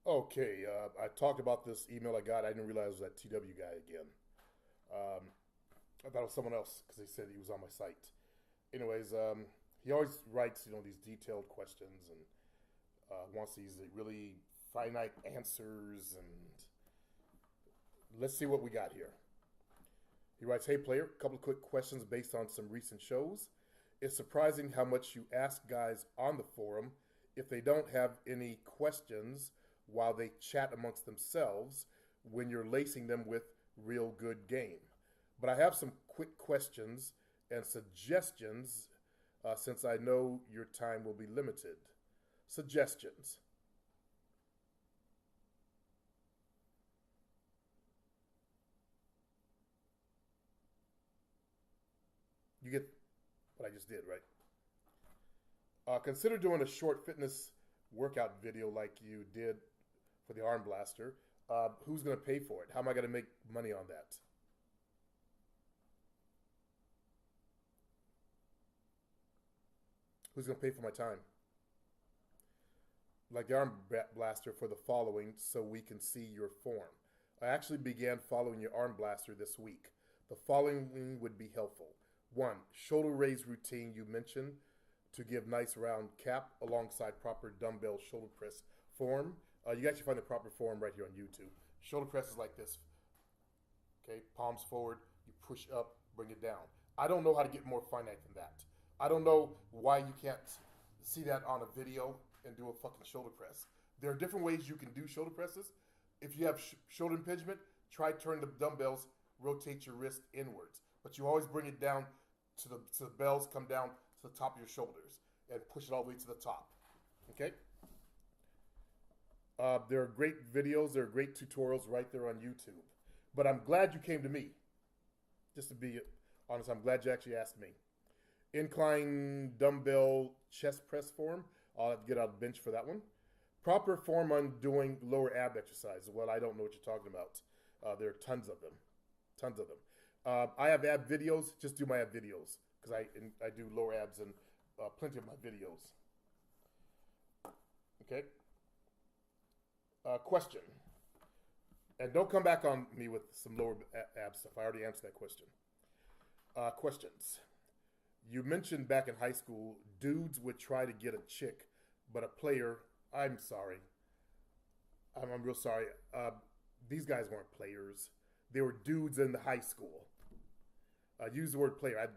Okay, I talked about this email I got. I didn't realize it was that TW guy again. Um, I thought it was someone else because they said he was on my site. Anyways, he always writes, these detailed questions and wants these really finite answers. And let's see what we got here. He writes, "Hey player, a couple of quick questions based on some recent shows. It's surprising how much you ask guys on the forum if they don't have any questions while they chat amongst themselves when you're lacing them with real good game. But I have some quick questions and suggestions since I know your time will be limited. Suggestions. You get what I just did, right? Consider doing a short fitness workout video like you did for the arm blaster. Who's going to pay for it? How am I going to make money on that? Who's going to pay for my time? Like the arm blaster for the following so we can see your form. I actually began following your arm blaster this week. The following would be helpful. One, shoulder raise routine you mentioned to give nice round cap alongside proper dumbbell shoulder press form. You actually find the proper form right here on YouTube. Shoulder press is like this. Okay, palms forward, you push up, bring it down. I don't know how to get more finite than that. I don't know why you can't see that on a video and do a fucking shoulder press. There are different ways you can do shoulder presses. If you have shoulder impingement, try turn the dumbbells, rotate your wrist inwards. But you always bring it down to the bells, come down to the top of your shoulders and push it all the way to the top. Okay? There are great videos, there are great tutorials right there on YouTube. But I'm glad you came to me. Just to be honest, I'm glad you actually asked me. Incline dumbbell chest press form. I'll have to get out of the bench for that one. Proper form on doing lower ab exercise. Well, I don't know what you're talking about. There are tons of them. Tons of them. I have ab videos. Just do my ab videos because I do lower abs in plenty of my videos. Okay. Question. And don't come back on me with some lower ab stuff. I already answered that question. Questions. You mentioned back in high school, dudes would try to get a chick, but a player, I'm sorry. I'm real sorry. These guys weren't players. They were dudes in the high school. Use the word player.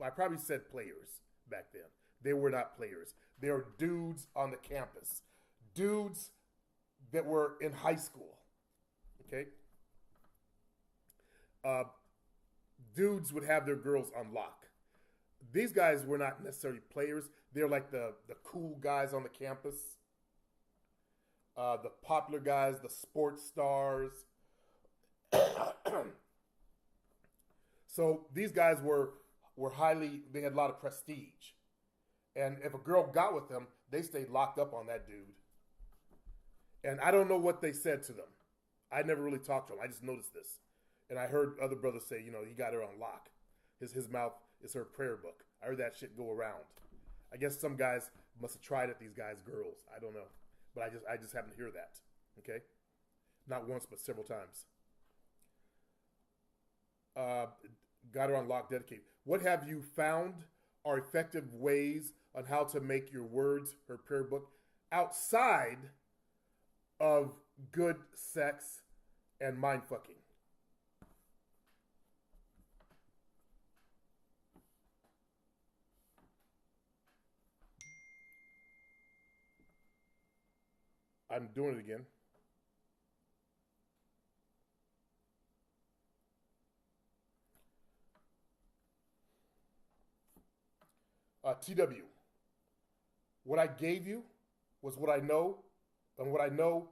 I probably said players back then. They were not players. They were dudes on the campus. Dudes that were in high school. Okay? Dudes would have their girls on lock. These guys were not necessarily players. They're like the cool guys on the campus, the popular guys, the sports stars. So these guys were highly, they had a lot of prestige. And if a girl got with them, they stayed locked up on that dude. And I don't know what they said to them. I never really talked to them. I just noticed this. And I heard other brothers say, he got her on lock. His mouth is her prayer book. I heard that shit go around. I guess some guys must have tried at these guys' girls. I don't know. But I just happened to hear that. Okay? Not once, but several times. Got her on lock, dedicated. What have you found are effective ways on how to make your words, her prayer book, outside of good sex and mind fucking? I'm doing it again. TW, what I gave you was what I know, and what I know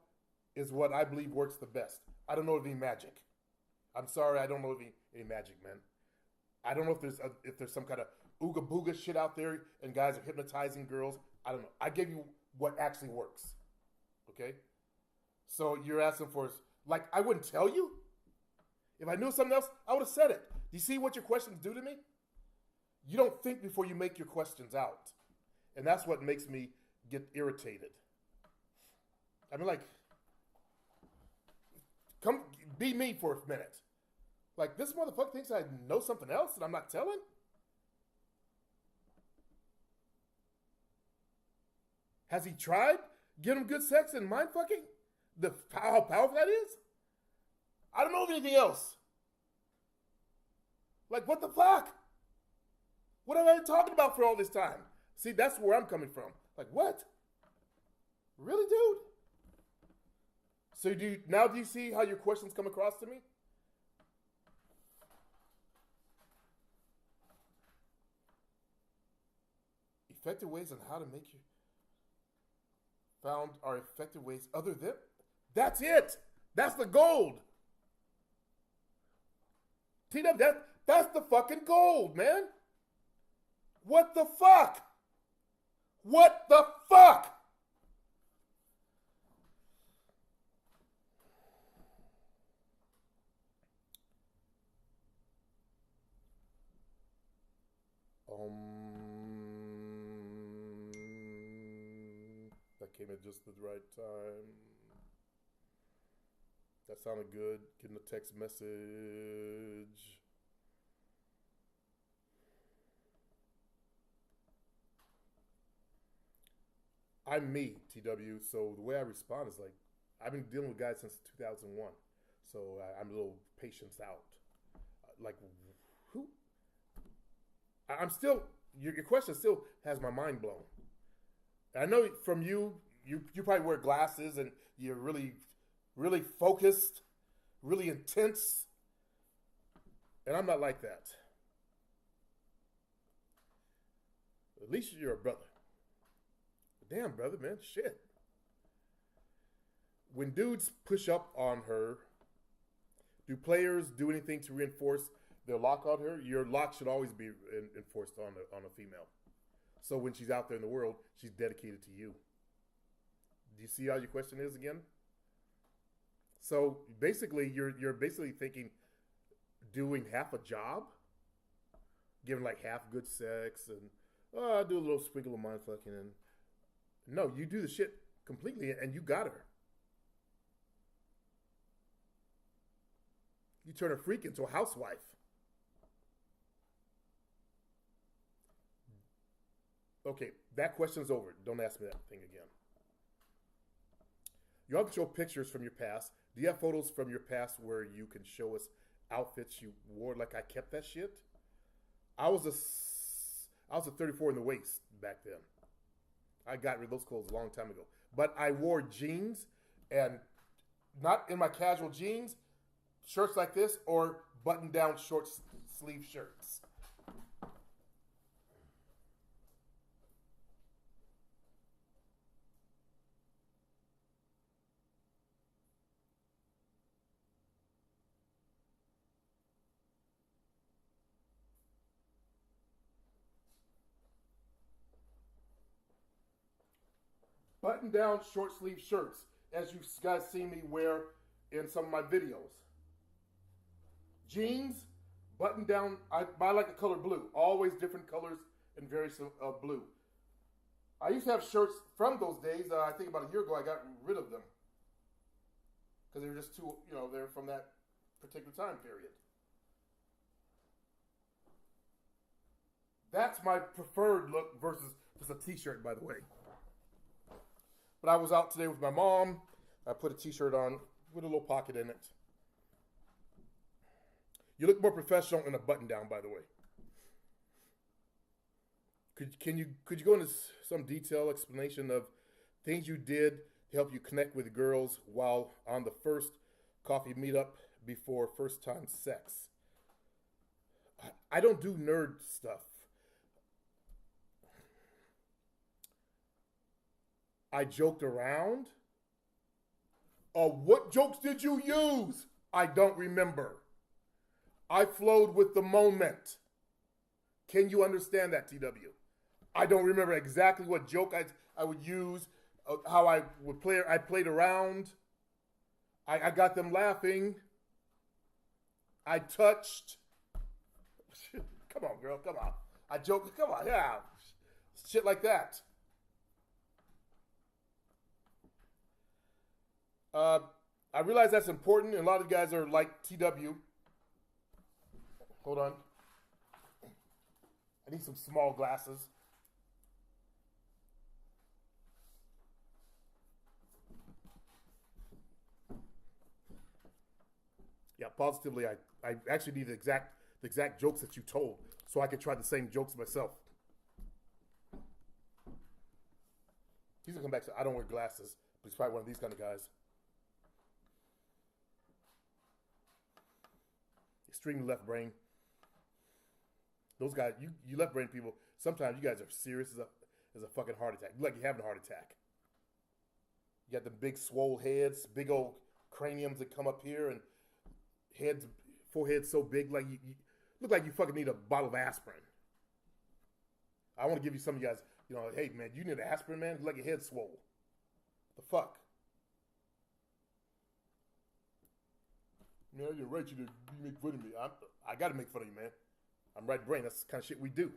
is what I believe works the best. I don't know of any magic. I'm sorry, I don't know of any magic, man. I don't know if there's some kind of ooga booga shit out there and guys are hypnotizing girls. I don't know. I gave you what actually works. Okay? So you're asking for, like, I wouldn't tell you. If I knew something else, I would have said it. Do you see what your questions do to me? You don't think before you make your questions out. And that's what makes me get irritated. I mean, like, Come be me for a minute. Like, this motherfucker thinks I know something else and I'm not telling? Has he tried getting him good sex and mind fucking? How powerful that is? I don't know of anything else. Like, what the fuck? What have I been talking about for all this time? See, that's where I'm coming from. Like, what? Really, dude? So do you see how your questions come across to me? Effective ways on how to make you found are effective ways other than that's it. That's the gold. TW, that's the fucking gold, man. What the fuck? What the fuck? That came at just the right time. That sounded good. Getting a text message. I'm me, TW. So the way I respond is like, I've been dealing with guys since 2001. So I'm a little patience out. Like, who? I'm still, your question still has my mind blown. I know from you probably wear glasses and you're really, really focused, really intense. And I'm not like that. At least you're a brother. Damn, brother, man, shit. When dudes push up on her, do players do anything to reinforce their lock on her? Your lock should always be enforced on a female. So when she's out there in the world, she's dedicated to you. Do you see how your question is again? So basically, you're basically thinking doing half a job, giving like half good sex, and I do a little sprinkle of mind fucking, and no, you do the shit completely, and you got her. You turn a freak into a housewife. Okay, that question's over. Don't ask me that thing again. You often show pictures from your past. Do you have photos from your past where you can show us outfits you wore? Like, I kept that shit. I was a 34 in the waist back then. I got rid of those clothes a long time ago. But I wore jeans, and not in my casual jeans, shirts like this, or button-down short sleeve shirts. Button-down short sleeve shirts, as you guys see me wear in some of my videos. Jeans, button-down, I like the color blue. Always different colors and various of blue. I used to have shirts from those days. I think about a year ago I got rid of them. Because they were just too, they're from that particular time period. That's my preferred look versus just a t-shirt, by the way. But I was out today with my mom. I put a t-shirt on with a little pocket in it. You look more professional in a button-down, by the way. Could you go into some detailed explanation of things you did to help you connect with girls while on the first coffee meetup before first-time sex? I don't do nerd stuff. I joked around. What jokes did you use? I don't remember. I flowed with the moment. Can you understand that, TW? I don't remember exactly what joke I would use, how I would play. I played around. I got them laughing. I touched. Come on, girl, come on. I joked, come on, yeah. Shit like that. I realize that's important, and a lot of guys are like TW. Hold on. I need some small glasses. Yeah, positively, I actually need the exact jokes that you told, so I can try the same jokes myself. He's gonna come back. I don't wear glasses, but he's probably one of these kind of guys. Extreme left brain. Those guys, you left brain people. Sometimes you guys are serious as a fucking heart attack. You like you're having a heart attack. You got the big swole heads, big old craniums that come up here, and heads, foreheads so big like you look like you fucking need a bottle of aspirin. I want to give you some of you guys, hey man, you need aspirin, man. You like your head swole. The fuck? Man, you're right. You make fun of me. I got to make fun of you, man. I'm right brain. That's the kind of shit we do.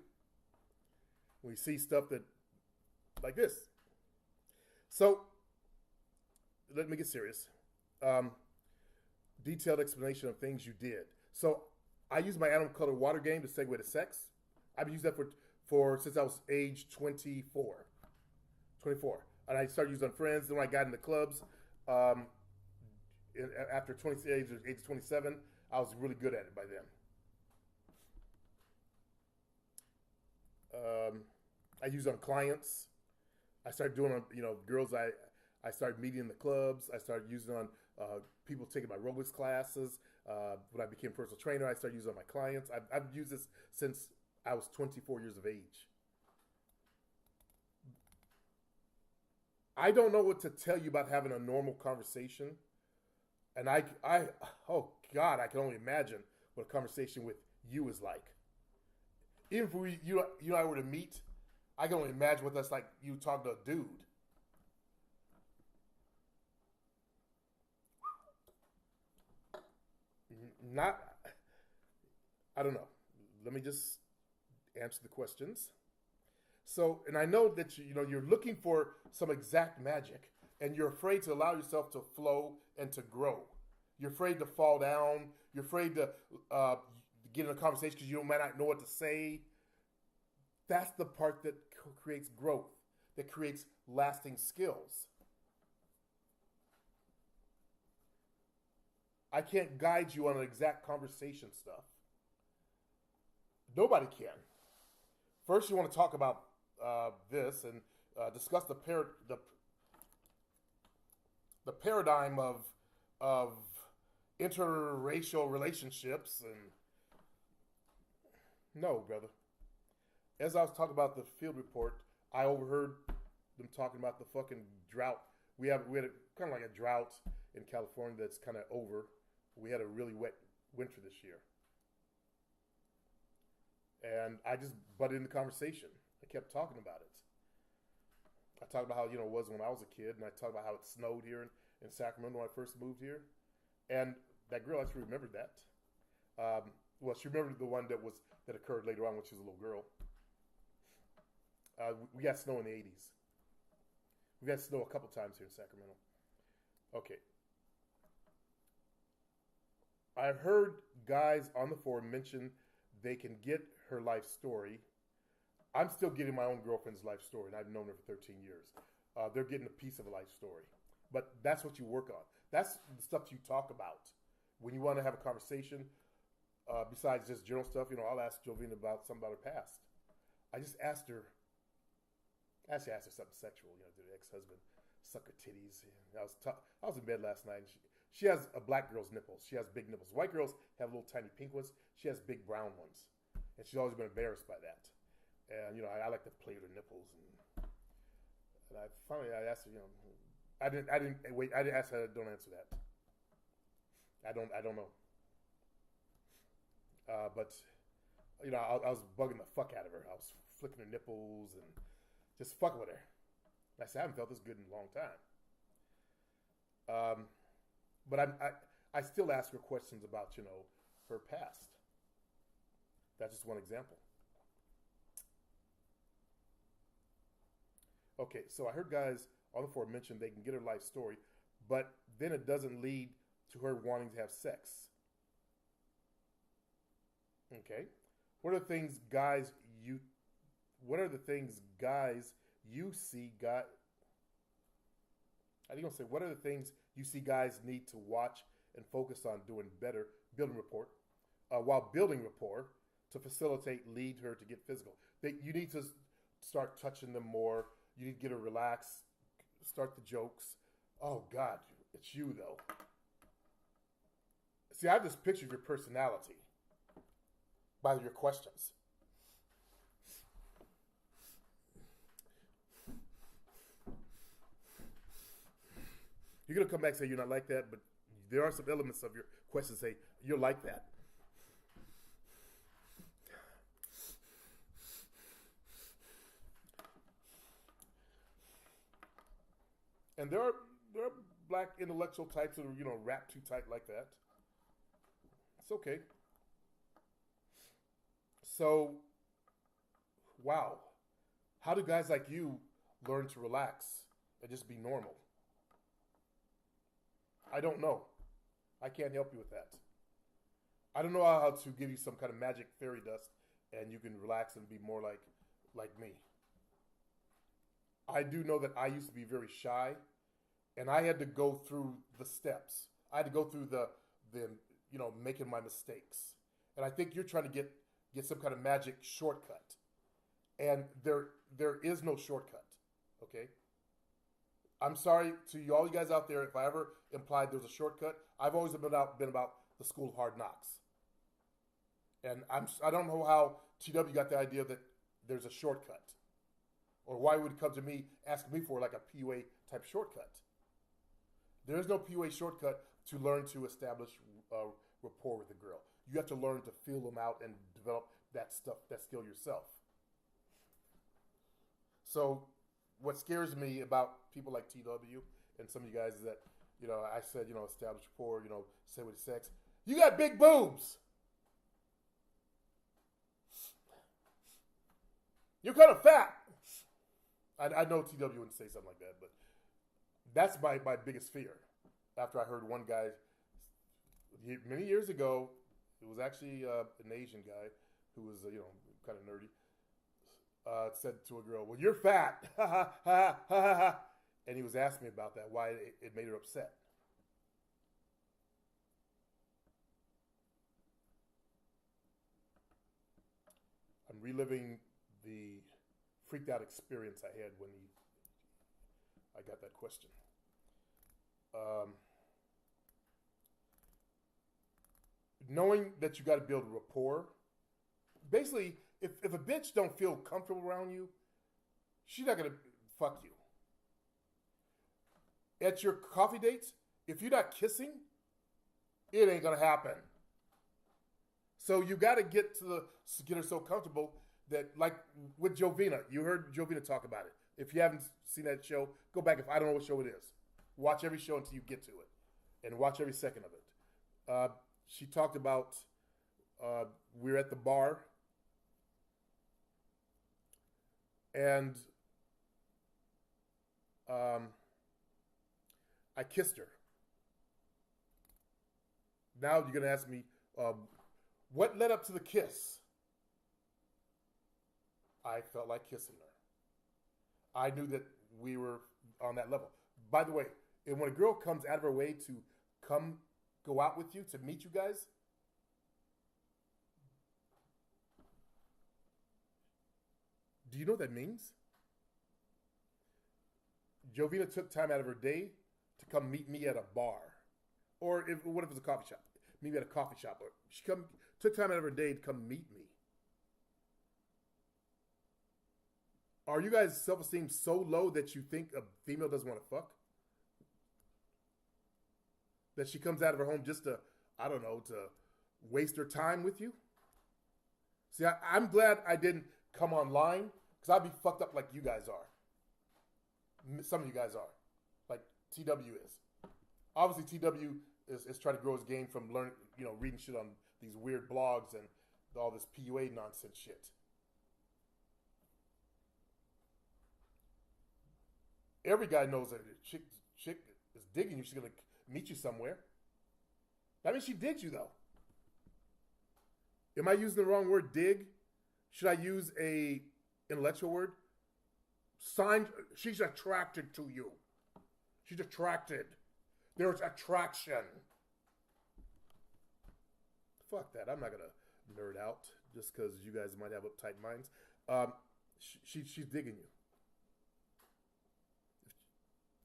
We see stuff that like this. So let me get serious. Detailed explanation of things you did. So I use my animal color water game to segue to sex. I've used that for since I was age 24. 24. And I started using on friends. Then when I got into clubs, after age 27, I was really good at it by then. I use on clients. I started doing on girls I started meeting in the clubs. I started using on people taking my aerobics classes. When I became a personal trainer, I started using on my clients. I've used this since I was 24 years of age. I don't know what to tell you about having a normal conversation. And oh God, I can only imagine what a conversation with you is like. Even if you and I were to meet, I can only imagine what that's like. You talk to a dude. Not, I don't know. Let me just answer the questions. So, and I know that you're looking for some exact magic, and you're afraid to allow yourself to flow and to grow. You're afraid to fall down. You're afraid to get in a conversation because you might not know what to say. That's the part that creates growth, that creates lasting skills. I can't guide you on an exact conversation stuff. Nobody can. First, you want to talk about this and discuss the paradigm of interracial relationships. And no, brother. As I was talking about the field report, I overheard them talking about the fucking drought. We had kind of like a drought in California that's kind of over. We had a really wet winter this year. And I just butted in the conversation. I kept talking about it. I talked about how, it was when I was a kid, and I talked about how it snowed here in Sacramento when I first moved here. And that girl actually remembered that. Well, she remembered the one that occurred later on when she was a little girl. We got snow in the 80s. We got snow a couple times here in Sacramento. Okay. I've heard guys on the forum mention they can get her life story. I'm still getting my own girlfriend's life story, and I've known her for 13 years. They're getting a piece of a life story. But that's what you work on. That's the stuff you talk about. When you want to have a conversation, besides just general stuff, I'll ask Jovina about something about her past. I just asked her, I asked her something sexual, did her ex-husband suck her titties? I was in bed last night, and she has a black girl's nipples. She has big nipples. White girls have little tiny pink ones. She has big brown ones. And she's always been embarrassed by that. And, I like to play with her nipples. And I finally asked her, I didn't ask her, don't answer that. I don't know. But, I was bugging the fuck out of her. I was flicking her nipples and just fucking with her. I said, I haven't felt this good in a long time. But I still ask her questions about, her past. That's just one example. Okay, so I heard guys on the forum mention they can get her life story, but then it doesn't lead to her wanting to have sex. Okay. What are the things guys you what are the things guys you see guy how do you gonna say what are the things you see guys need to watch and focus on doing better building rapport while building rapport to facilitate lead her to get physical. You need to start touching them more. You need to get her relaxed, start the jokes. Oh God, it's you though. See, I just pictured your personality by your questions. You're gonna come back and say you're not like that, but there are some elements of your questions say you're like that. And there are black intellectual types that are rap too tight like that. It's okay. So, wow, how do guys like you learn to relax and just be normal? I don't know. I can't help you with that. I don't know how to give you some kind of magic fairy dust and you can relax and be more like me. I do know that I used to be very shy, and I had to go through the steps. I had to go through the making my mistakes. And I think you're trying to get some kind of magic shortcut. And there is no shortcut. Okay? I'm sorry to all you guys out there if I ever implied there was a shortcut. I've always been about the school of hard knocks. And I don't know how TW got the idea that there's a shortcut. Or why would it come to me asking me for like a PUA type shortcut? There is no PUA shortcut to learn to establish rapport with a girl. You have to learn to feel them out and develop that skill yourself. So what scares me about people like TW and some of you guys is that, I said, establish rapport, say with sex. You got big boobs. You're kind of fat. I know TW wouldn't say something like that, but that's my biggest fear. After I heard one guy, many years ago, it was actually an Asian guy who was, kind of nerdy, said to a girl, "Well, you're fat," and he was asking me about that, why it made her upset. I'm reliving the freaked out experience I had when I got that question. Knowing that you got to build rapport. Basically, if a bitch don't feel comfortable around you, she's not gonna fuck you. At your coffee dates, if you're not kissing, it ain't gonna happen. So you got to get her so comfortable that, like with Jovina, you heard Jovina talk about it. If you haven't seen that show, go back. If I don't know what show it is, watch every show until you get to it, and watch every second of it. She talked about we're at the bar, and I kissed her. Now you're gonna ask me what led up to the kiss. I felt like kissing her. I knew that we were on that level. By the way, and when a girl comes out of her way to go out with you, to meet you guys, do you know what that means? Jovina took time out of her day to come meet me at a bar. Or what if it was a coffee shop? Maybe at a coffee shop. Or she took time out of her day to come meet me. Are you guys' self-esteem so low that you think a female doesn't want to fuck? That she comes out of her home just to waste her time with you? See, I'm glad I didn't come online, because I'd be fucked up like you guys are. Some of you guys are. Like TW is. Obviously, TW is trying to grow his game from learning, reading shit on these weird blogs and all this PUA nonsense shit. Every guy knows that if a chick is digging you, she's going to meet you somewhere. That means she digs you, though. Am I using the wrong word, dig? Should I use a intellectual word? Sign. She's attracted to you. She's attracted. There's attraction. Fuck that. I'm not going to nerd out just because you guys might have uptight minds. She's digging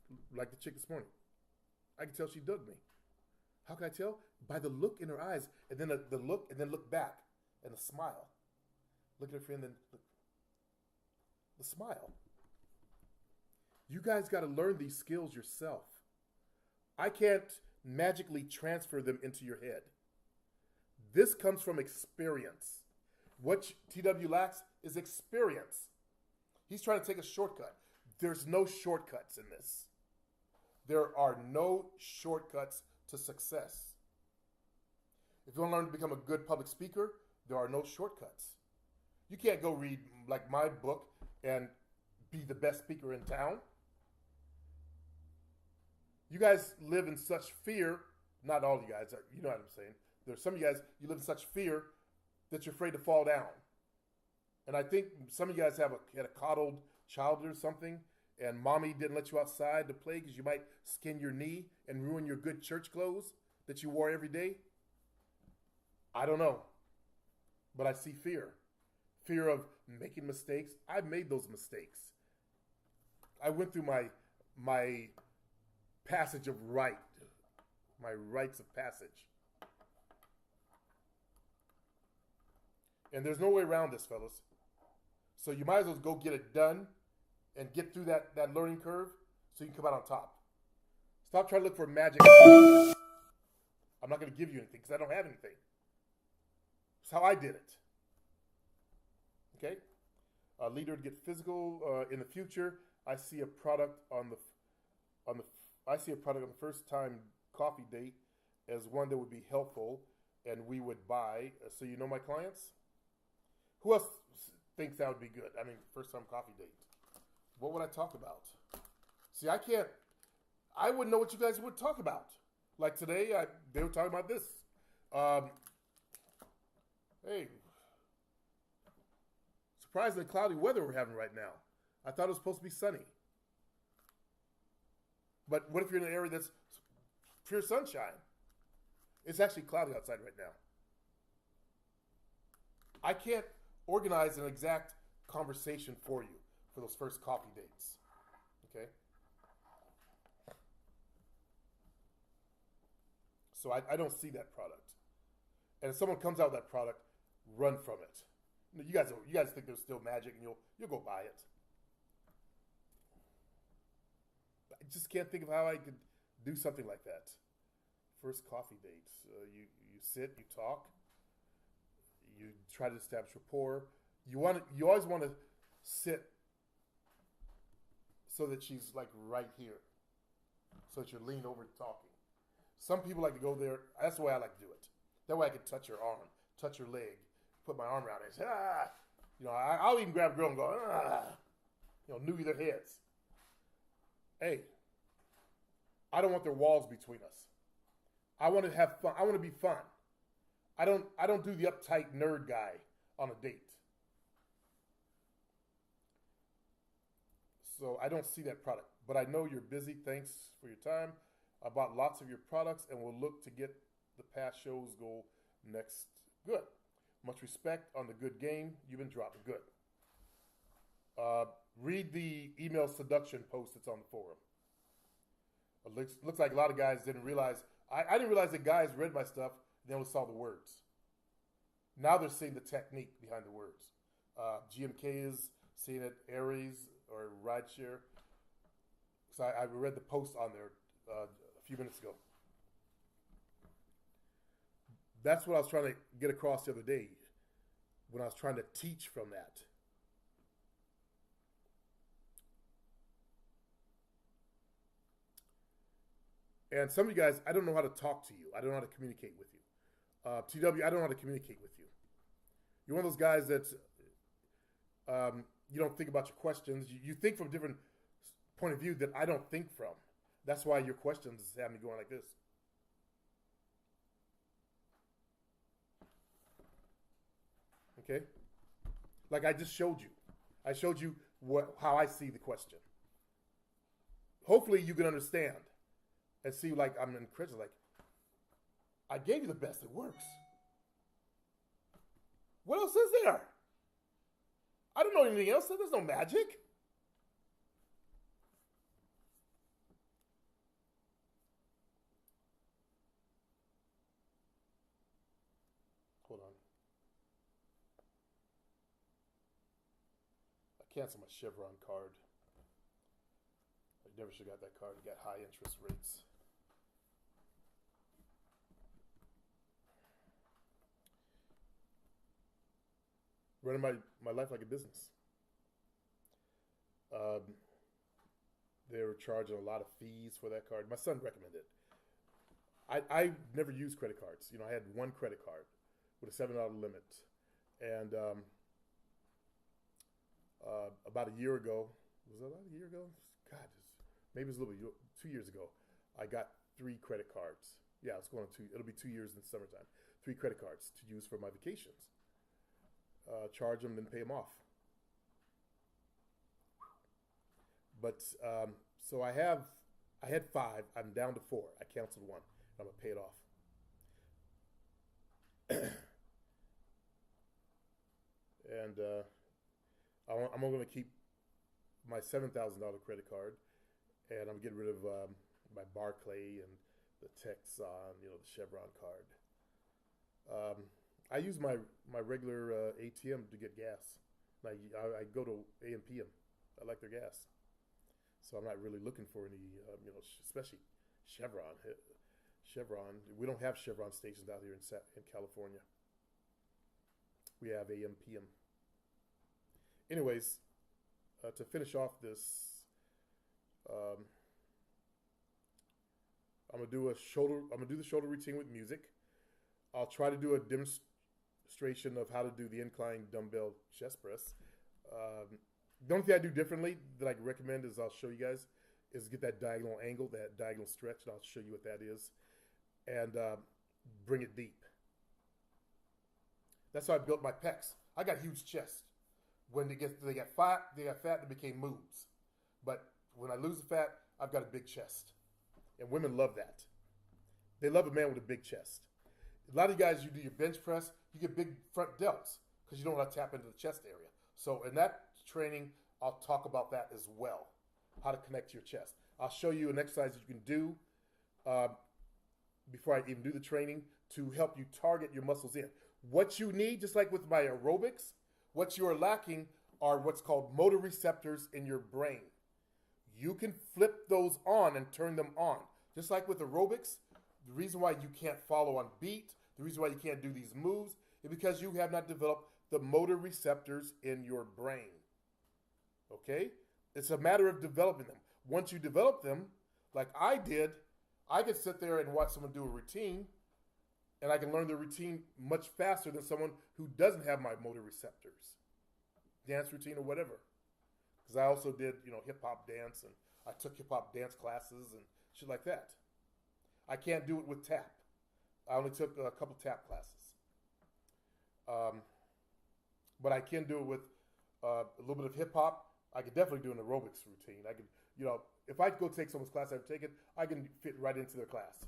you. Like the chick this morning. I can tell she dug me. How can I tell? By the look in her eyes, and then the look, and then look back, and the smile. Look at her friend, and look. The smile. You guys got to learn these skills yourself. I can't magically transfer them into your head. This comes from experience. What TW lacks is experience. He's trying to take a shortcut. There's no shortcuts in this. There are no shortcuts to success. If you want to learn to become a good public speaker, there are no shortcuts. You can't go read like my book and be the best speaker in town. You guys live in such fear, not all you guys, you know what I'm saying. There's some of you guys, you live in such fear that you're afraid to fall down. And I think some of you guys had a coddled child or something, and mommy didn't let you outside to play because you might skin your knee and ruin your good church clothes that you wore every day. I don't know, but I see fear. Fear of making mistakes. I've made those mistakes. I went through my passage of right, my rites of passage. And there's no way around this, fellas. So you might as well go get it done and get through that learning curve so you can come out on top. Stop trying to look for magic. I'm not going to give you anything because I don't have anything. It's how I did it. Okay? A leader to get physical in the future. I see a product on the first time coffee date as one that would be helpful and we would buy. So you know my clients? Who else thinks that would be good? I mean, first time coffee date. What would I talk about? See, I wouldn't know what you guys would talk about. Like today, they were talking about this. Hey, surprisingly cloudy weather we're having right now. I thought it was supposed to be sunny. But what if you're in an area that's pure sunshine? It's actually cloudy outside right now. I can't organize an exact conversation for you for those first coffee dates. Okay? So I don't see that product. And if someone comes out with that product, run from it. You guys think there's still magic and you'll go buy it. I just can't think of how I could do something like that. First coffee date. You sit, you talk, you try to establish rapport. You always want to sit so that she's like right here, so that you're leaned over talking. Some people like to go there. That's the way I like to do it. That way I can touch her arm, touch her leg, put my arm around her. I'll even grab a girl and go, nudie their heads. Hey, I don't want their walls between us. I want to have fun. I want to be fun. I don't do the uptight nerd guy on a date. So I don't see that product. But I know you're busy. Thanks for your time. I bought lots of your products and will look to get the past shows go next. Good. Much respect on the good game you've been dropping. Good. Read the email seduction post that's on the forum. It looks like a lot of guys didn't realize. I didn't realize that guys read my stuff and they only saw the words. Now they're seeing the technique behind the words. GMK is seeing it, Aries or Rideshare. So I read the post on there a few minutes ago. That's what I was trying to get across the other day when I was trying to teach from that. And some of you guys, I don't know how to talk to you. I don't know how to communicate with you. TW, I don't know how to communicate with you. You're one of those guys that you don't think about your questions. You think from a different point of view that I don't think from. That's why your questions have me going like this. Okay? Like I just showed you. I showed you how I see the question. Hopefully you can understand and see like I'm incredulous. Like I gave you the best. It works. What else is there? I don't know anything else. There's no magic. Hold on. I canceled my Chevron card. I never should have got that card. It got high interest rates. Running my life like a business. Um, they were charging a lot of fees for that card. My son recommended it. I never used credit cards. You know, I had one credit card with a $7 limit, and about a year ago, was that about a year ago? God, maybe it was a little bit 2 years ago. I got 3 credit cards. Yeah, it's going to. It'll be 2 years in the summertime. 3 credit cards to use for my vacations. Charge them and pay them off. But so I had 5. I'm down to 4. I canceled 1. I'm gonna pay it off. And I'm only gonna keep my $7,000 credit card, and I'm getting rid of my Barclay and the Texon, you know, the Chevron card. I use my regular ATM to get gas. I go to A&PM. I like their gas, so I'm not really looking for any, you know, especially Chevron. Chevron. We don't have Chevron stations out here in California. We have AM/PM. Anyways, to finish off this, I'm gonna do the shoulder routine with music. I'll try to do a demonstration of how to do the incline dumbbell chest press. The only thing I do differently that I recommend is I'll show you guys is get that diagonal angle, that diagonal stretch, and I'll show you what that is, and bring it deep. That's how I built my pecs. I got huge chest. When they got fat, they became moves. But when I lose the fat, I've got a big chest. And women love that. They love a man with a big chest. A lot of you guys, you do your bench press, you get big front delts because you don't want to tap into the chest area. So in that training, I'll talk about that as well, how to connect your chest. I'll show you an exercise that you can do before I even do the training to help you target your muscles in. What you need, just like with my aerobics, what you are lacking are what's called motor receptors in your brain. You can flip those on and turn them on. Just like with aerobics, the reason why you can't follow on beat, the reason why you can't do these moves is because you have not developed the motor receptors in your brain. Okay? It's a matter of developing them. Once you develop them, like I did, I could sit there and watch someone do a routine, and I can learn the routine much faster than someone who doesn't have my motor receptors. Dance routine or whatever. Because I also did, you know, hip-hop dance, and I took hip-hop dance classes and shit like that. I can't do it with tap. I only took a couple tap classes. But I can do it with a little bit of hip-hop. I could definitely do an aerobics routine. I could, you know, if I go take someone's class I've taken, I can fit right into their class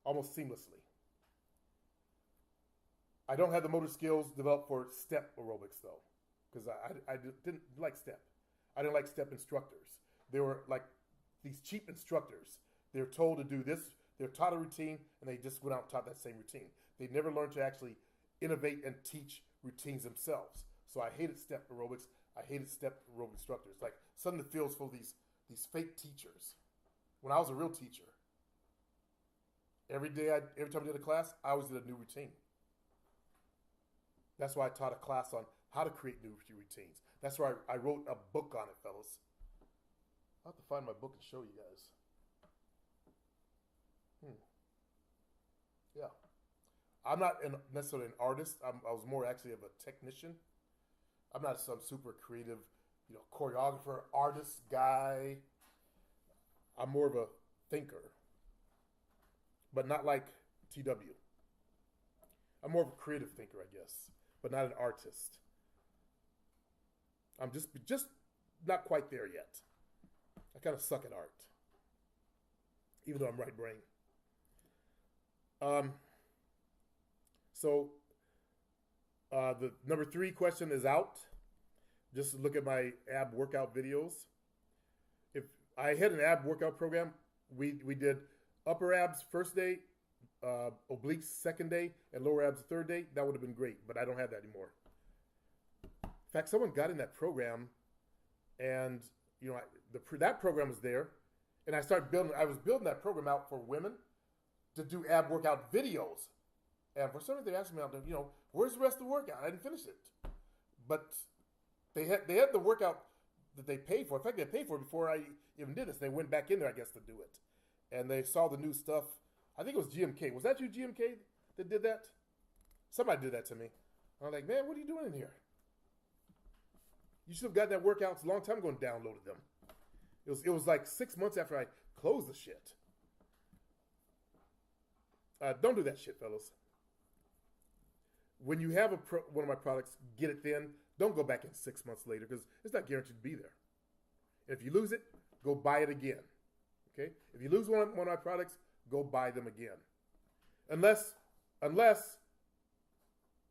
almost seamlessly. I don't have the motor skills developed for step aerobics, though, because I didn't like step. I didn't like step instructors. They were like these cheap instructors. They're told to do this. They're taught a routine, and they just went out and taught that same routine. They never learned to actually innovate and teach routines themselves. So I hated step aerobics. I hated step aerobic instructors. Like, suddenly the field's full of these fake teachers. When I was a real teacher, every time I did a class, I always did a new routine. That's why I taught a class on how to create new routines. That's why I wrote a book on it, fellas. I'll have to find my book and show you guys. Yeah. I'm not necessarily an artist. I was more actually of a technician. I'm not some super creative, you know, choreographer, artist guy. I'm more of a thinker, but not like TW. I'm more of a creative thinker, I guess, but not an artist. I'm just not quite there yet. I kind of suck at art, even though I'm right brain. So the number 3 question is out. Just look at my ab workout videos. If I had an ab workout program, we did upper abs first day, obliques second day, and lower abs the third day. That would have been great, but I don't have that anymore. In fact, someone got in that program, and that program was there, and I was building that program out for women to do ab workout videos. And for some reason, they asked me, where's the rest of the workout? I didn't finish it. But they had the workout that they paid for. In fact, they paid for it before I even did this. They went back in there, I guess, to do it. And they saw the new stuff. I think it was GMK. Was that you, GMK, that did that? Somebody did that to me. I was like, man, what are you doing in here? You should have got that workout a long time ago and downloaded them. It was like 6 months after I closed the shit. Don't do that shit, fellas. When you have one of my products, get it then. Don't go back in 6 months later because it's not guaranteed to be there. And if you lose it, go buy it again. Okay? If you lose one of my products, go buy them again. Unless,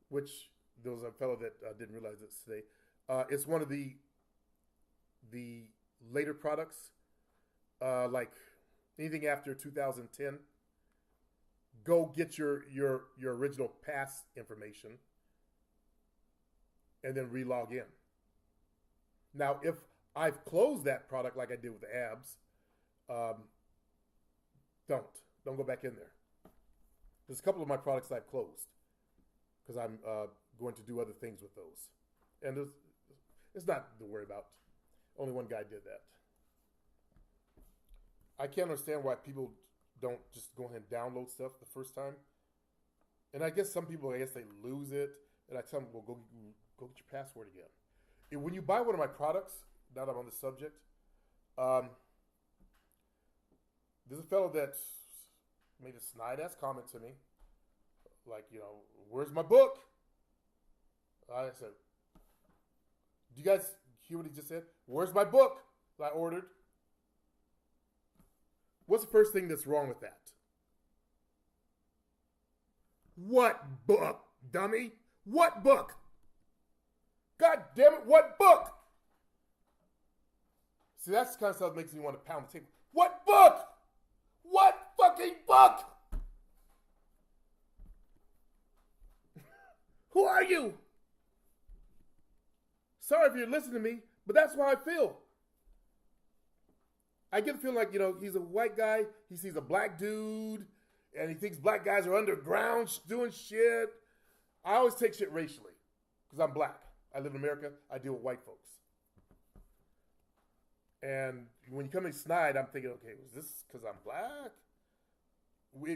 which there was a fellow that didn't realize this today, it's one of the later products, like anything after 2010. Go get your original pass information and then re-log in. Now, if I've closed that product like I did with the abs, don't go back in there. There's a couple of my products I've closed because I'm going to do other things with those. And it's not to worry about. Only one guy did that. I can't understand why people don't just go ahead and download stuff the first time. And I guess some people, they lose it. And I tell them, well, go get your password again. And when you buy one of my products, now that I'm on the subject, there's a fellow that made a snide-ass comment to me. Like, where's my book? I said, do you guys hear what he just said? Where's my book that I ordered? What's the first thing that's wrong with that? What book, dummy? What book? God damn it, what book? See, that's the kind of stuff that makes me want to pound the table. What book? What fucking book? Who are you? Sorry if you're listening to me, but that's how I feel. I get the feeling like, he's a white guy, he sees a black dude, and he thinks black guys are underground doing shit. I always take shit racially, because I'm black. I live in America, I deal with white folks. And when you come in snide, I'm thinking, okay, was this because I'm black?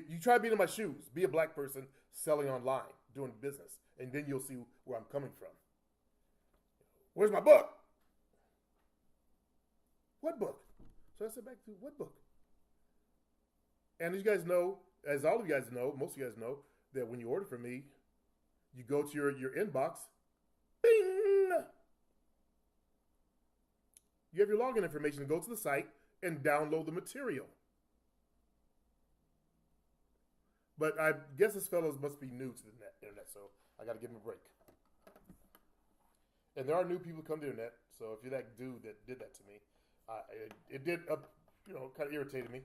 You try being in my shoes, be a black person selling online, doing business, and then you'll see where I'm coming from. Where's my book? What book? So I said back to what book? And as you guys know, as all of you guys know, most of you guys know, that when you order from me, you go to your inbox, bing! You have your login information, go to the site, and download the material. But I guess this fellow must be new to the internet, so I got to give him a break. And there are new people who come to the internet, so if you're that dude that did that to me, it did, kind of irritated me.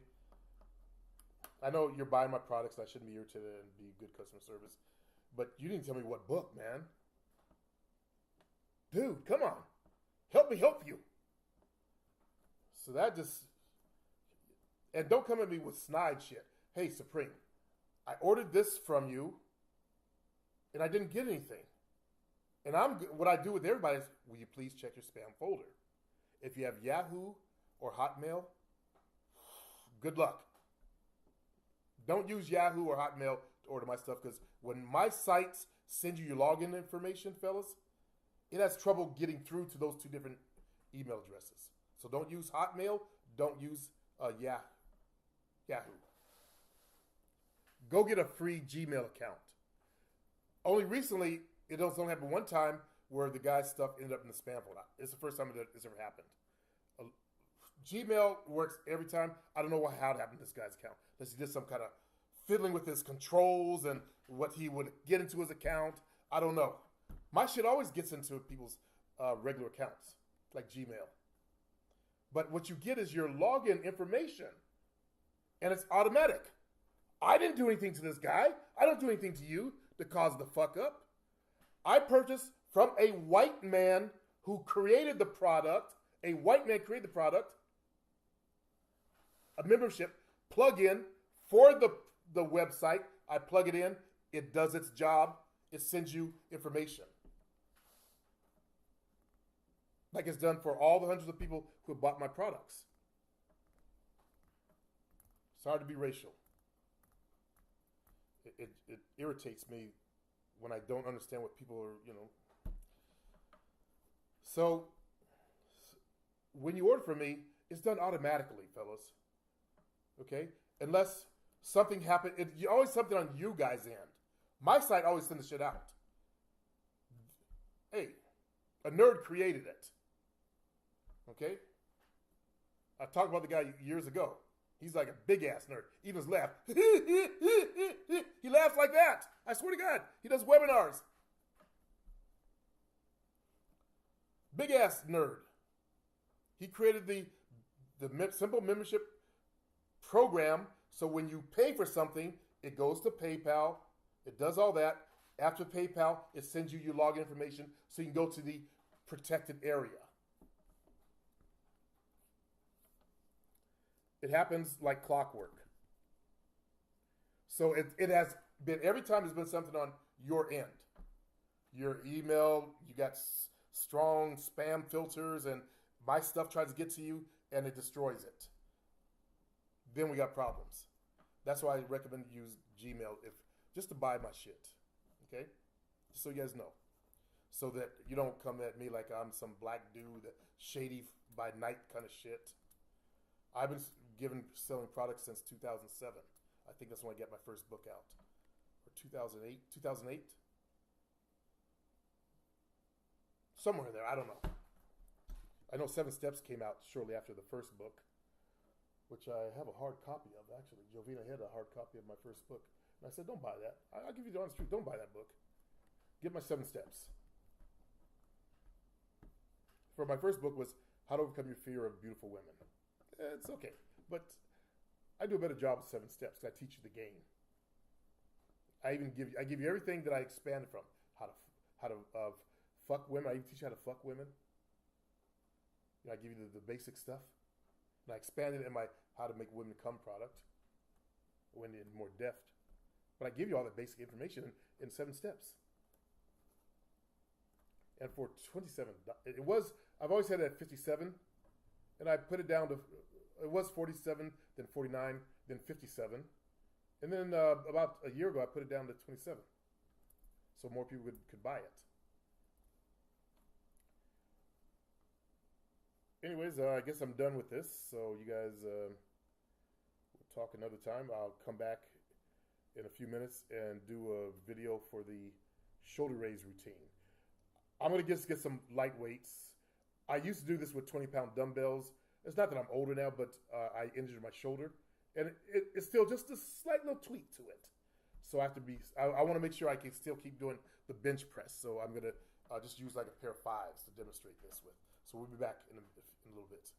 I know you're buying my products. I shouldn't be irritated and be good customer service. But you didn't tell me what book, man. Dude, come on. Help me help you. So that just... And don't come at me with snide shit. Hey, Supreme, I ordered this from you, and I didn't get anything. And what I do with everybody is, will you please check your spam folder? If you have Yahoo or Hotmail, good luck. Don't use Yahoo or Hotmail to order my stuff, because when my sites send you your login information, fellas, it has trouble getting through to those two different email addresses. So don't use Hotmail. Don't use Yahoo. Yahoo. Go get a free Gmail account. Only recently, it only happened one time where the guy's stuff ended up in the spam folder. It's the first time it's ever happened. Gmail works every time. I don't know how it happened to this guy's account. Unless he did some kind of fiddling with his controls and what he would get into his account. I don't know. My shit always gets into people's regular accounts, like Gmail. But what you get is your login information, and it's automatic. I didn't do anything to this guy. I don't do anything to you to cause the fuck up. I purchased from a white man who created the product. A white man created the product. A membership plug-in for the website. I plug it in. It does its job. It sends you information. Like it's done for all the hundreds of people who have bought my products. Sorry to be racial. It irritates me when I don't understand what people are, So, when you order from me, it's done automatically, fellas. Okay? Unless something happened, always something on you guys' end. My site always sends the shit out. Hey, a nerd created it. Okay? I talked about the guy years ago. He's like a big ass nerd. Even his laugh. He laughs like that. I swear to God. He does webinars. Big ass nerd. He created the simple membership program. So when you pay for something, it goes to PayPal. It does all that. After PayPal, it sends you your login information so you can go to the protected area. It happens like clockwork. So it has been, every time there's been something on your end. Your email, you got strong spam filters, and my stuff tries to get to you, and it destroys it. Then we got problems. That's why I recommend you use Gmail just to buy my shit. Okay? Just so you guys know. So that you don't come at me like I'm some black dude, shady by night kind of shit. I've been selling products since 2007. I think that's when I got my first book out. Or 2008? 2008? Somewhere in there. I don't know. I know 7 Steps came out shortly after the first book, which I have a hard copy of, actually. Jovina had a hard copy of my first book. And I said, don't buy that. I'll give you the honest truth. Don't buy that book. Get my 7 Steps. For my first book was How to Overcome Your Fear of Beautiful Women. It's okay. But I do a better job with 7 Steps because I teach you the game. I give you everything that I expanded from. How to fuck women. I even teach you how to fuck women. I give you the basic stuff. And I expanded it in my How to Make Women Come product. Went in more depth. But I give you all the basic information in 7 Steps. And for $27, I've always had it at $57, and I put it down to, it was $47, then $49, then $57, and then about a year ago I put it down to $27, so more people could buy it. Anyways, I guess I'm done with this, so you guys we'll talk another time. I'll come back in a few minutes and do a video for the shoulder raise routine. I'm going to just get some light weights. I used to do this with 20-pound dumbbells. It's not that I'm older now, but I injured my shoulder. And it's still just a slight little tweak to it. So I want to make sure I can still keep doing the bench press. So I'm going to just use like a pair of 5s to demonstrate this with. So we'll be back in a little bit.